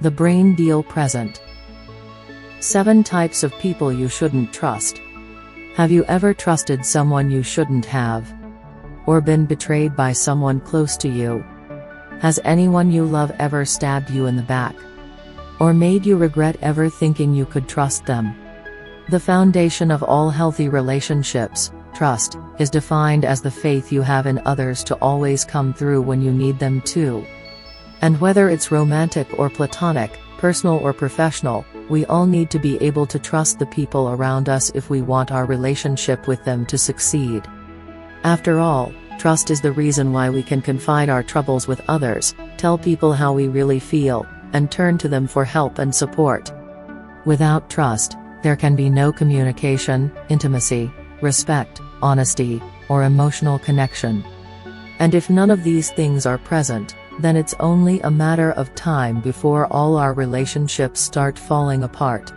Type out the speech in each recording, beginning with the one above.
The brain deal present. 7 types of people you shouldn't trust. Have you ever trusted someone you shouldn't have? Or been betrayed by someone close to you? Has anyone you love ever stabbed you in the back? Or made you regret ever thinking you could trust them? The foundation of all healthy relationships, trust, is defined as the faith you have in others to always come through when you need them to. And whether it's romantic or platonic, personal or professional, we all need to be able to trust the people around us if we want our relationship with them to succeed. After all, trust is the reason why we can confide our troubles with others, tell people how we really feel, and turn to them for help and support. Without trust, there can be no communication, intimacy, respect, honesty, or emotional connection. And if none of these things are present, then it's only a matter of time before all our relationships start falling apart.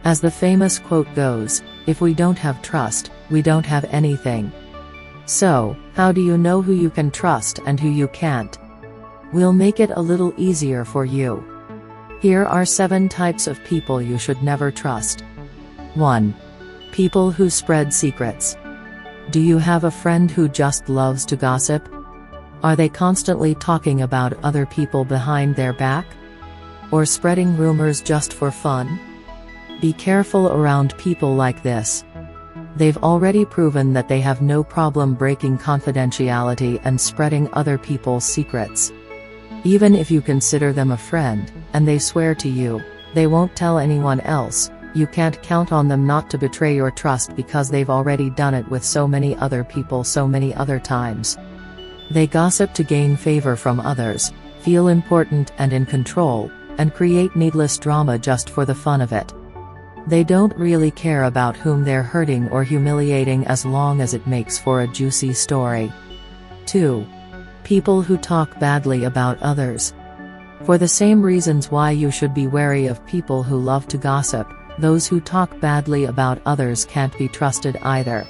As the famous quote goes, if we don't have trust, we don't have anything. So, how do you know who you can trust and who you can't? We'll make it a little easier for you. Here are 7 types of people you should never trust. 1. People who spread secrets. Do you have a friend who just loves to gossip? Are they constantly talking about other people behind their back? Or spreading rumors just for fun? Be careful around people like this. They've already proven that they have no problem breaking confidentiality and spreading other people's secrets. Even if you consider them a friend, and they swear to you, they won't tell anyone else, you can't count on them not to betray your trust because they've already done it with so many other people so many other times. They gossip to gain favor from others, feel important and in control, and create needless drama just for the fun of it. They don't really care about whom they're hurting or humiliating as long as it makes for a juicy story. 2. People who talk badly about others. For the same reasons why you should be wary of people who love to gossip, those who talk badly about others can't be trusted either.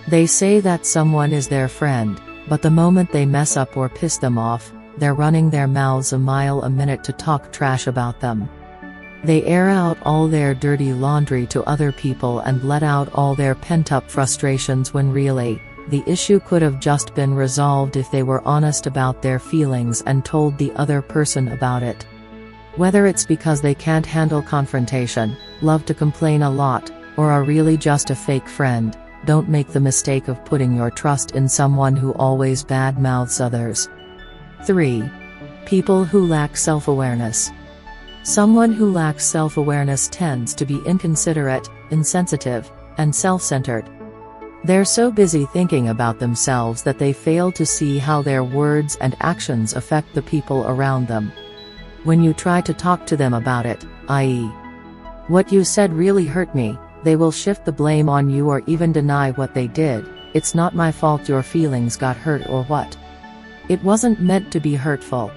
They say that someone is their friend, but the moment they mess up or piss them off, they're running their mouths a mile a minute to talk trash about them. They air out all their dirty laundry to other people and let out all their pent-up frustrations when really, the issue could have just been resolved if they were honest about their feelings and told the other person about it. Whether it's because they can't handle confrontation, love to complain a lot, or are really just a fake friend, don't make the mistake of putting your trust in someone who always bad-mouths others. 3. People who lack self-awareness. Someone who lacks self-awareness tends to be inconsiderate, insensitive, and self-centered. They're so busy thinking about themselves that they fail to see how their words and actions affect the people around them. When you try to talk to them about it, i.e., "What you said really hurt me," they will shift the blame on you or even deny what they did. "It's not my fault your feelings got hurt or what. It wasn't meant to be hurtful."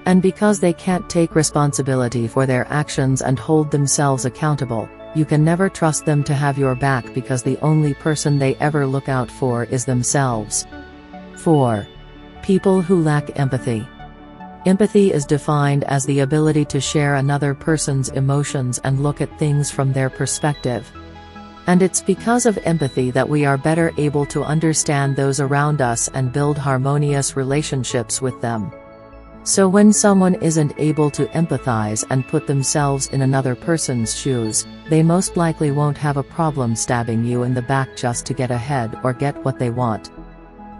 And because they can't take responsibility for their actions and hold themselves accountable, you can never trust them to have your back because the only person they ever look out for is themselves. 4. People who lack empathy. Empathy is defined as the ability to share another person's emotions and look at things from their perspective. And it's because of empathy that we are better able to understand those around us and build harmonious relationships with them. So when someone isn't able to empathize and put themselves in another person's shoes, they most likely won't have a problem stabbing you in the back just to get ahead or get what they want.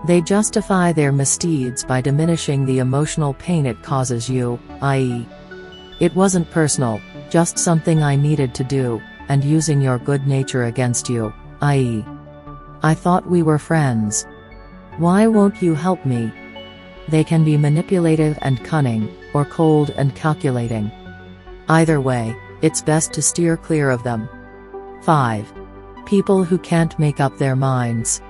They justify their misdeeds by diminishing the emotional pain it causes you, i.e., "It wasn't personal, just something I needed to do," and using your good nature against you, i.e., "I thought we were friends. Why won't you help me?" They can be manipulative and cunning, or cold and calculating. Either way, it's best to steer clear of them. 5. People who can't make up their minds.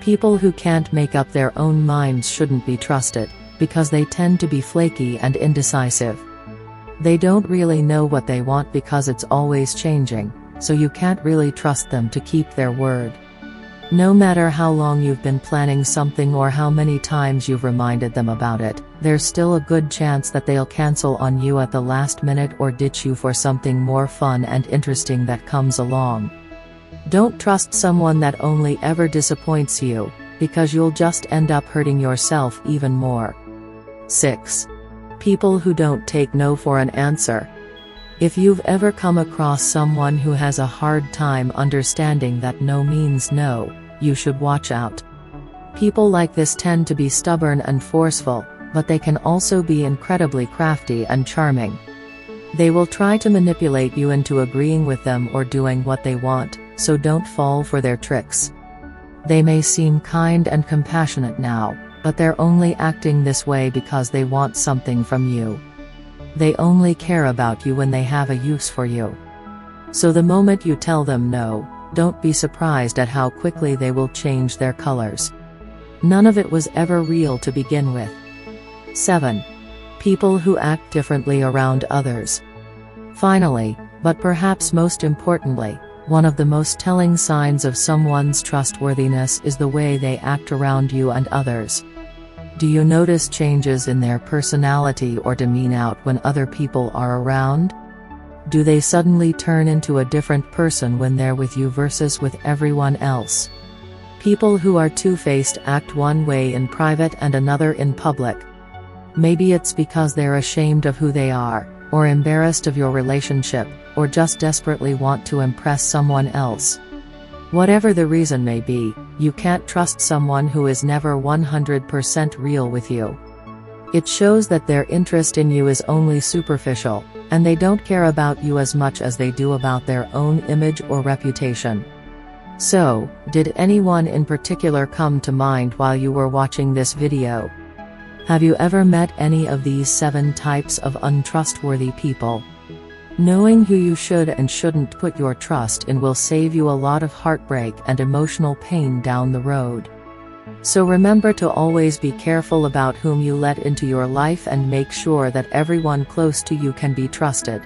People who can't make up their own minds shouldn't be trusted, because they tend to be flaky and indecisive. They don't really know what they want because it's always changing, so you can't really trust them to keep their word. No matter how long you've been planning something or how many times you've reminded them about it, there's still a good chance that they'll cancel on you at the last minute or ditch you for something more fun and interesting that comes along. Don't trust someone that only ever disappoints you, because you'll just end up hurting yourself even more. 6. People who don't take no for an answer. If you've ever come across someone who has a hard time understanding that no means no, you should watch out. People like this tend to be stubborn and forceful, but they can also be incredibly crafty and charming. They will try to manipulate you into agreeing with them or doing what they want, so don't fall for their tricks. They may seem kind and compassionate now, but they're only acting this way because they want something from you. They only care about you when they have a use for you. So the moment you tell them no, don't be surprised at how quickly they will change their colors. None of it was ever real to begin with. 7. People who act differently around others. Finally, but perhaps most importantly, one of the most telling signs of someone's trustworthiness is the way they act around you and others. Do you notice changes in their personality or demeanor when other people are around? Do they suddenly turn into a different person when they're with you versus with everyone else? People who are two-faced act one way in private and another in public. Maybe it's because they're ashamed of who they are, or embarrassed of your relationship, or just desperately want to impress someone else. Whatever the reason may be, you can't trust someone who is never 100% real with you. It shows that their interest in you is only superficial, and they don't care about you as much as they do about their own image or reputation. So, did anyone in particular come to mind while you were watching this video? Have you ever met any of these 7 types of untrustworthy people? Knowing who you should and shouldn't put your trust in will save you a lot of heartbreak and emotional pain down the road. So remember to always be careful about whom you let into your life and make sure that everyone close to you can be trusted.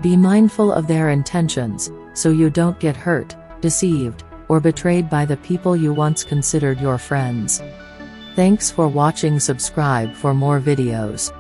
Be mindful of their intentions, so you don't get hurt, deceived, or betrayed by the people you once considered your friends. Thanks for watching. Subscribe for more videos.